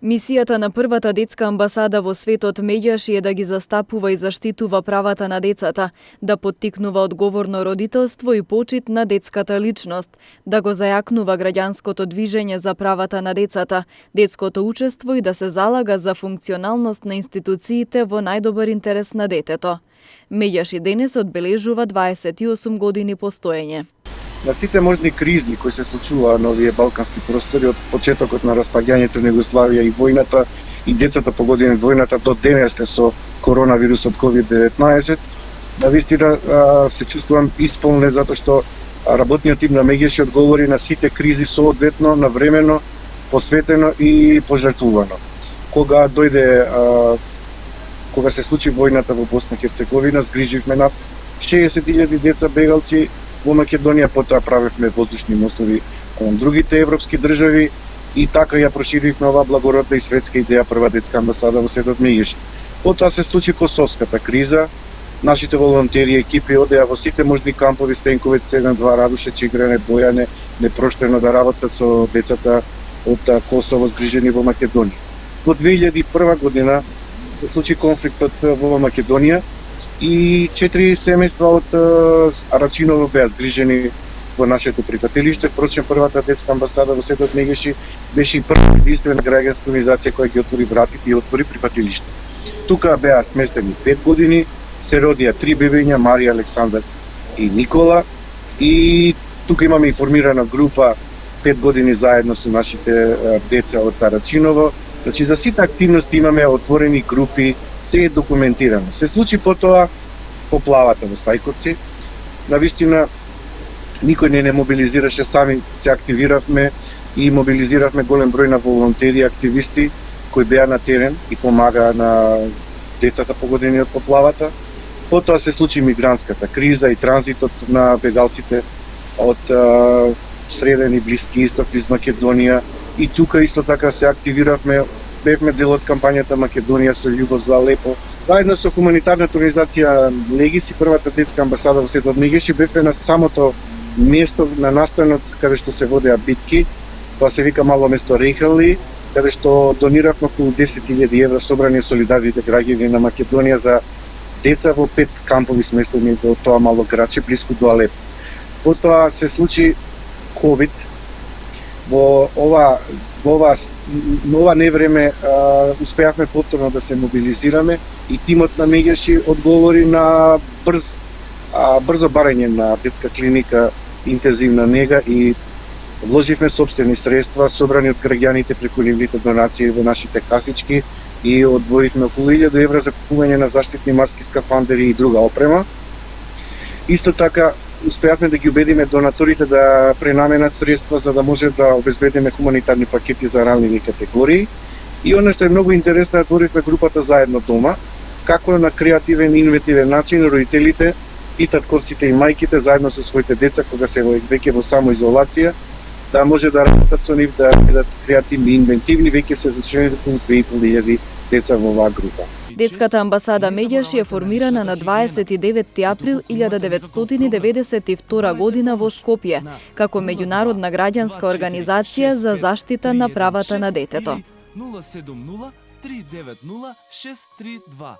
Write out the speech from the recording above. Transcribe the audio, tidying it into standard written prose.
Мисијата на првата детска амбасада во светот Меѓаши е да ги застапува и заштитува правата на децата, да поттикнува одговорно родителство и почит на детската личност, да го зајакнува граѓанското движење за правата на децата, детското учество и да се залага за функционалност на институциите во најдобар интерес на детето. Меѓаши денес одбележува 28 години постоење. На сите можни кризи кои се случуваа на овие балкански простори од почетокот на распаѓањето на Југославија и војната и децата погодени од војната до денеска со коронавирусот COVID-19, навистина се чувствувам исполнет затоа што работниот тим на Меѓаши одговори на сите кризи соодветно, навремено, посветено и пожртвувано. Кога се случи војната во Босна и Херцеговина, згриживме над 60.000 деца бегалци во Македонија, потоа правевме воздушни мостови кон другите европски држави и така ја проширивме оваа благородна и светска идеја прва детска амбасада во светот Меѓаши. Потоа се случи косовската криза, нашите волонтери екипи одеа во сите можни кампови, Стенковец 7-2, Радуше, Чигрене, Бојане, непроштено да работат со децата од Косово згрижени во Македонија. Во 2001 година се случи конфликтот во Македонија и 4 семејства од Арачиново беа згрижени во нашето прифатилиште. Впрочем, првата детска амбасада во светот Меѓаши беше и прва единствена граѓанска организација која ги отвори вратите и отвори прифатилиште. Тука беа сместени 5 години, се родија 3 бебиња, Марија, Александар и Никола, и тука имаме информирана група 5 години заедно со нашите деца од Арачиново. Значи, за сите активности имаме отворени групи, се е документирано. Се случи потоа поплавата во Стајковци. Навистина, никој не мобилизираше, сами се активиравме и мобилизиравме голем број на волонтери, активисти кои беа на терен и помагаа на децата погодени од поплавата. Потоа се случи мигрантската криза и транзитот на бегалците од Среден и Блиски Исток из Македонија. И тука исто така се активиравме, бевме дел од кампањата Македонија со љубов за лепо. Заедно со хуманитарната организација Легиси, првата детска амбасада во светот Меѓаши, бевме на самото место на настанот каде што се водеа битки. Тоа се вика мало место Рейхали, каде што дониравме околу 10.000 евра собрани солидарните граѓани на Македонија за деца во 5 кампови сместени во тоа мало градче блиску до Алепо. Потоа се случи ковид. Во ова невреме успеавме повторно да се мобилизираме и тимот на Меѓаши одговори на брзо барање на детска клиника интензивна нега и вложивме сопствени средства собрани од граѓаните преку нивните донации во нашите касички и одвоивме околу 1000 евра за купување на заштитни марски скафандери и друга опрема. Исто така успеавме да ги убедиме донаторите да пренаменат средства за да може да обезбедиме хуманитарни пакети за ранливи категории. И оно што е многу интересно, отворивме групата Заедно дома, како на креативен и инновативен начин родителите и татковците и мајките заедно со своите деца кога се веќе во самоизолација да може да работат со нив, да бидат креативни и инвентивни. Веќе се зачленени околу 2500 деца во оваа група. Детската амбасада Меѓаши е формирана на 29 април 1992 година во Скопје, како меѓународна граѓанска организација за заштита на правата на детето. 070 390 632